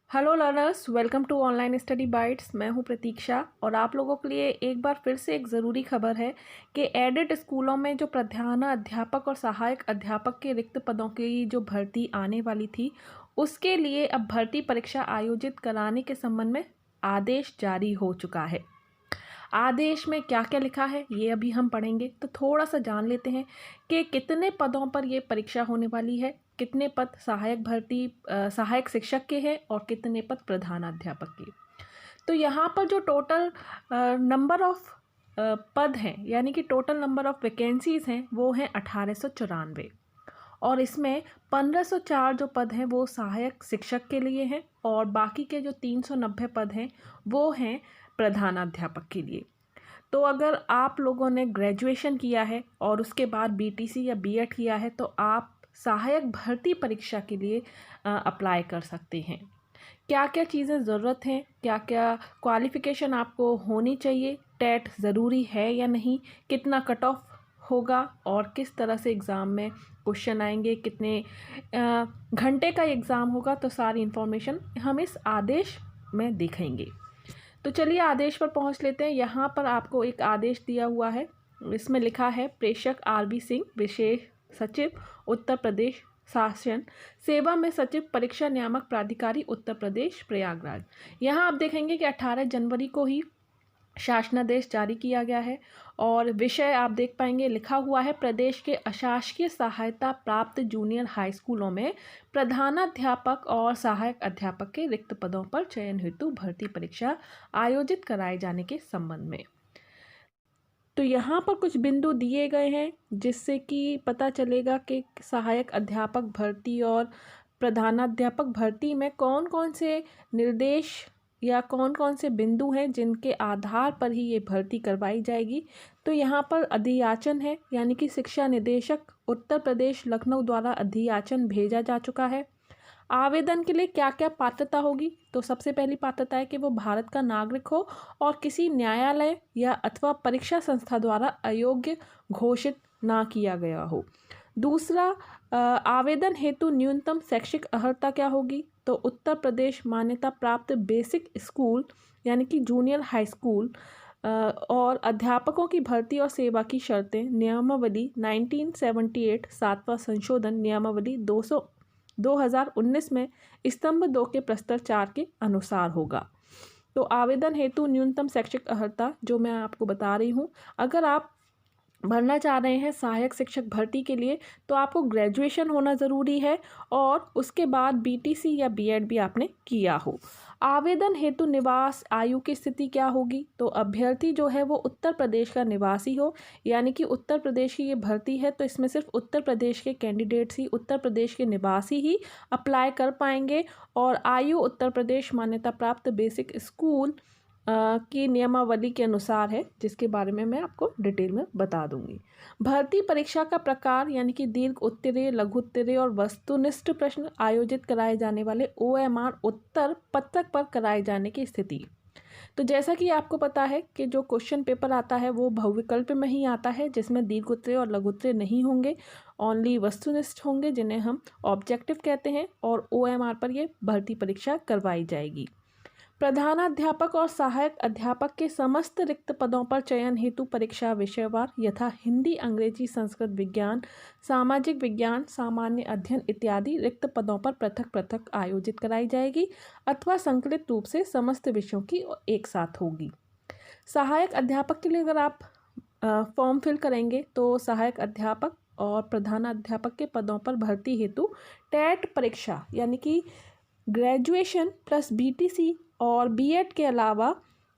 Hello learners, welcome to online study bytes. मैं हूं प्रतीक्षा और आप लोगों के लिए एक बार फिर से एक ज़रूरी खबर है कि एडेड स्कूलों में जो प्रधानाध्यापक और सहायक अध्यापक के रिक्त पदों की जो भर्ती आने वाली थी, उसके लिए अब भर्ती परीक्षा आयोजित कराने के संबंध में आदेश जारी हो चुका है। आदेश में क्या क्या लिखा है ये अभी हम पढ़ेंगे, तो थोड़ा सा जान लेते हैं कि कितने पदों पर ये परीक्षा होने वाली है, कितने पद सहायक शिक्षक के हैं और कितने पद प्रधानाध्यापक के। तो यहाँ पर जो टोटल नंबर ऑफ पद हैं, यानी कि टोटल नंबर ऑफ वैकेंसीज़ हैं, वो हैं 1894 और इसमें 1504 जो पद हैं वो सहायक शिक्षक के लिए हैं और बाकी के जो 390 पद हैं वो हैं प्रधानाध्यापक के लिए। तो अगर आप लोगों ने ग्रेजुएशन किया है और उसके बाद बीटीसी या बीएड किया है तो आप सहायक भर्ती परीक्षा के लिए अप्लाई कर सकते हैं। क्या क्या चीज़ें ज़रूरत हैं, क्या क्या क्वालिफ़िकेशन आपको होनी चाहिए, टेट ज़रूरी है या नहीं, कितना कट ऑफ होगा और किस तरह से एग्ज़ाम में क्वेश्चन आएंगे, कितने घंटे का एग्ज़ाम होगा, तो सारी इन्फॉर्मेशन हम इस आदेश में देखेंगे। तो चलिए आदेश पर पहुंच लेते हैं। यहाँ पर आपको एक आदेश दिया हुआ है, इसमें लिखा है प्रेषक आरबी सिंह, विशेष सचिव उत्तर प्रदेश शासन सेवा में सचिव, परीक्षा नियामक प्राधिकारी उत्तर प्रदेश प्रयागराज। यहाँ आप देखेंगे कि 18 जनवरी को ही शासनादेश जारी किया गया है और विषय आप देख पाएंगे लिखा हुआ है प्रदेश के अशासकीय सहायता प्राप्त जूनियर हाई स्कूलों में प्रधानाध्यापक और सहायक अध्यापक के रिक्त पदों पर चयन हेतु भर्ती परीक्षा आयोजित कराए जाने के संबंध में। तो यहाँ पर कुछ बिंदु दिए गए हैं जिससे कि पता चलेगा कि सहायक अध्यापक भर्ती और प्रधानाध्यापक भर्ती में कौन कौन से निर्देश या कौन कौन से बिंदु हैं जिनके आधार पर ही ये भर्ती करवाई जाएगी। तो यहाँ पर अधियाचन है, यानी कि शिक्षा निदेशक उत्तर प्रदेश लखनऊ द्वारा अधियाचन भेजा जा चुका है। आवेदन के लिए क्या क्या पात्रता होगी, तो सबसे पहली पात्रता है कि वो भारत का नागरिक हो और किसी न्यायालय या अथवा परीक्षा संस्था द्वारा अयोग्य घोषित ना किया गया हो। दूसरा, आवेदन हेतु न्यूनतम शैक्षिक अर्हता क्या होगी, तो उत्तर प्रदेश मान्यता प्राप्त बेसिक स्कूल यानी कि जूनियर हाई स्कूल और अध्यापकों की भर्ती और सेवा की शर्तें नियमावली 1978 सातवां संशोधन नियमावली 2019 में स्तंभ 2 के प्रस्तर 4 के अनुसार होगा। तो आवेदन हेतु न्यूनतम शैक्षिक अर्हता जो मैं आपको बता रही हूँ, अगर आप भरना चाह रहे हैं सहायक शिक्षक भर्ती के लिए तो आपको ग्रेजुएशन होना ज़रूरी है और उसके बाद बीटीसी या बीएड भी आपने किया हो। आवेदन हेतु निवास आयु की स्थिति क्या होगी, तो अभ्यर्थी जो है वो उत्तर प्रदेश का निवासी हो, यानी कि उत्तर प्रदेश की ये भर्ती है तो इसमें सिर्फ उत्तर प्रदेश के कैंडिडेट्स ही, उत्तर प्रदेश के निवासी ही अप्लाई कर पाएंगे। और आयु उत्तर प्रदेश मान्यता प्राप्त बेसिक स्कूल की नियमावली के अनुसार है, जिसके बारे में मैं आपको डिटेल में बता दूंगी। भर्ती परीक्षा का प्रकार यानी कि दीर्घ उत्तरीय, लघु उत्तरीय और वस्तुनिष्ठ प्रश्न आयोजित कराए जाने वाले ओएमआर उत्तर पत्रक पर कराए जाने की स्थिति। तो जैसा कि आपको पता है कि जो क्वेश्चन पेपर आता है वो बहुविकल्प में ही आता है, जिसमें दीर्घ उत्तरीय और लघु उत्तरीय नहीं होंगे, ओनली वस्तुनिष्ठ होंगे जिन्हें हम ऑब्जेक्टिव कहते हैं, और ओएमआर पर ये भर्ती परीक्षा करवाई जाएगी। प्रधानाध्यापक और सहायक अध्यापक के समस्त रिक्त पदों पर चयन हेतु परीक्षा विषयवार यथा हिंदी, अंग्रेजी, संस्कृत, विज्ञान, सामाजिक विज्ञान, सामान्य अध्ययन इत्यादि रिक्त पदों पर पृथक पृथक आयोजित कराई जाएगी अथवा संकलित रूप से समस्त विषयों की एक साथ होगी। सहायक अध्यापक के लिए अगर आप फॉर्म फिल करेंगे तो सहायक अध्यापक और प्रधानाध्यापक के पदों पर भर्ती हेतु टेट परीक्षा यानी कि ग्रेजुएशन प्लस बीटीसी और बीएड के अलावा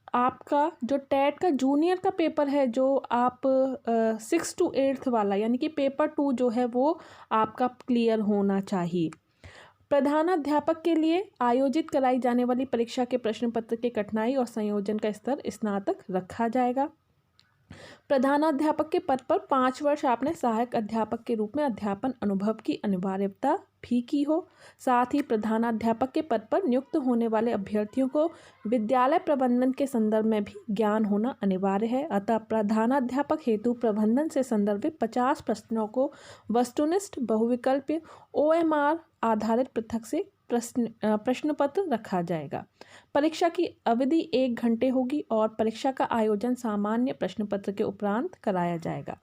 आपका जो टेट का जूनियर का पेपर है, जो आप 6 to 8 वाला यानी कि पेपर 2 जो है वो आपका क्लियर होना चाहिए। प्रधानाध्यापक के लिए आयोजित कराई जाने वाली परीक्षा के प्रश्न पत्र के कठिनाई और संयोजन का स्तर स्नातक रखा जाएगा। प्रधानाध्यापक के पद पर 5 वर्ष आपने सहायक अध्यापक के रूप में अध्यापन अनुभव की अनिवार्यता भी की हो। साथ ही प्रधानाध्यापक के पद पर नियुक्त होने वाले अभ्यर्थियों को विद्यालय प्रबंधन के संदर्भ में भी ज्ञान होना अनिवार्य है। अतः प्रधानाध्यापक हेतु प्रबंधन से संदर्भित 50 प्रश्नों को वस्तुनिष्ठ, बहुविकल्पीय, ओएमआर आधारित पृथक से प्रश्न पत्र रखा जाएगा। परीक्षा की अवधि 1 घंटे होगी और परीक्षा का आयोजन सामान्य प्रश्न पत्र के उपरांत कराया जाएगा।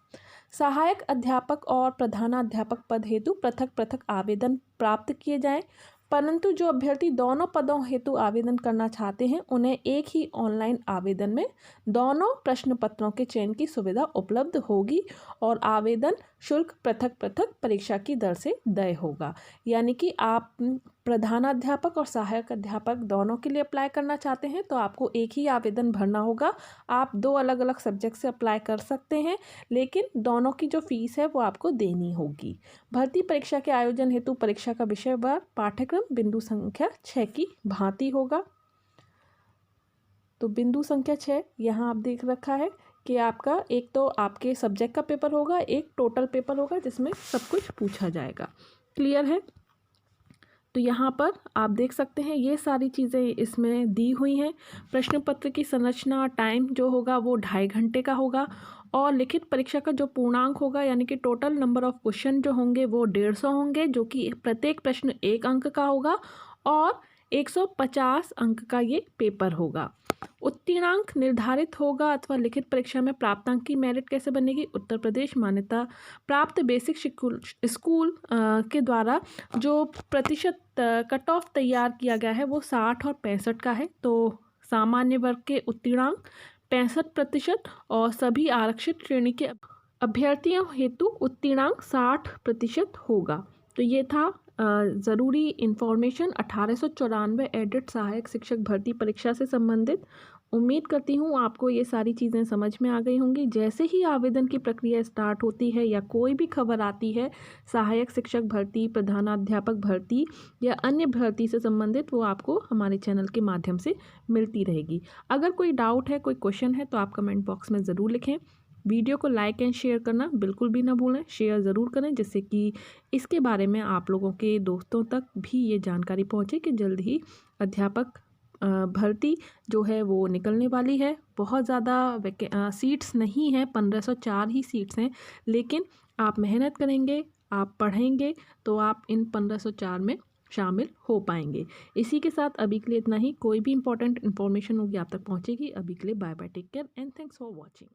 सहायक अध्यापक और प्रधानाध्यापक पद हेतु पृथक पृथक आवेदन प्राप्त किए जाएं, परंतु जो अभ्यर्थी दोनों पदों हेतु आवेदन करना चाहते हैं उन्हें एक ही ऑनलाइन आवेदन में दोनों प्रश्न पत्रों के चयन की सुविधा उपलब्ध होगी और आवेदन शुल्क पृथक पृथक परीक्षा की दर से तय होगा। यानी कि आप प्रधानाध्यापक और सहायक अध्यापक दोनों के लिए अप्लाई करना चाहते हैं तो आपको एक ही आवेदन भरना होगा। आप 2 अलग अलग सब्जेक्ट से अप्लाई कर सकते हैं, लेकिन दोनों की जो फीस है वो आपको देनी होगी। भर्ती परीक्षा के आयोजन हेतु परीक्षा का विषय व पाठ्यक्रम बिंदु संख्या 6 की भांति होगा। तो बिंदु संख्या 6 यहाँ आप देख रखा है कि आपका एक तो आपके सब्जेक्ट का पेपर होगा, एक टोटल पेपर होगा जिसमें सब कुछ पूछा जाएगा। क्लियर है? तो यहाँ पर आप देख सकते हैं ये सारी चीज़ें इसमें दी हुई हैं। प्रश्न पत्र की संरचना, टाइम जो होगा वो 2.5 घंटे का होगा और लिखित परीक्षा का जो पूर्णांक होगा यानी कि टोटल नंबर ऑफ क्वेश्चन जो होंगे वो 150 होंगे, जो कि प्रत्येक प्रश्न 1 अंक का होगा और 150 अंक का ये पेपर होगा। उत्तीर्णांक निर्धारित होगा अथवा लिखित परीक्षा में प्राप्तांक की मेरिट कैसे बनेगी? उत्तर प्रदेश मान्यता प्राप्त बेसिक स्कूल के द्वारा जो प्रतिशत कट ऑफ तैयार किया गया है वो 60 और 65 का है। तो सामान्य वर्ग के उत्तीर्णांक 65% और सभी आरक्षित श्रेणी के अभ्यर्थियों हेतु उत्तीर्णांक 60% होगा। तो ये था ज़रूरी इन्फॉर्मेशन 1894 एडेड सहायक शिक्षक भर्ती परीक्षा से संबंधित। उम्मीद करती हूँ आपको ये सारी चीज़ें समझ में आ गई होंगी। जैसे ही आवेदन की प्रक्रिया स्टार्ट होती है या कोई भी खबर आती है सहायक शिक्षक भर्ती, प्रधानाध्यापक भर्ती या अन्य भर्ती से संबंधित, वो आपको हमारे चैनल के माध्यम से मिलती रहेगी। अगर कोई डाउट है, कोई क्वेश्चन है तो आप कमेंट बॉक्स में ज़रूर लिखें। वीडियो को लाइक एंड शेयर करना बिल्कुल भी ना भूलें। शेयर ज़रूर करें जिससे कि इसके बारे में आप लोगों के दोस्तों तक भी ये जानकारी पहुंचे कि जल्द ही अध्यापक भर्ती जो है वो निकलने वाली है। बहुत ज़्यादा सीट्स नहीं हैं, 1504 ही सीट्स हैं, लेकिन आप मेहनत करेंगे, आप पढ़ेंगे तो आप इन 1504 में शामिल हो पाएंगे। इसी के साथ अभी के लिए इतना ही। कोई भी इंपॉर्टेंट इन्फॉर्मेशन होगी आप तक पहुंचेगी। अभी के लिए bye bye, take care and thanks for watching.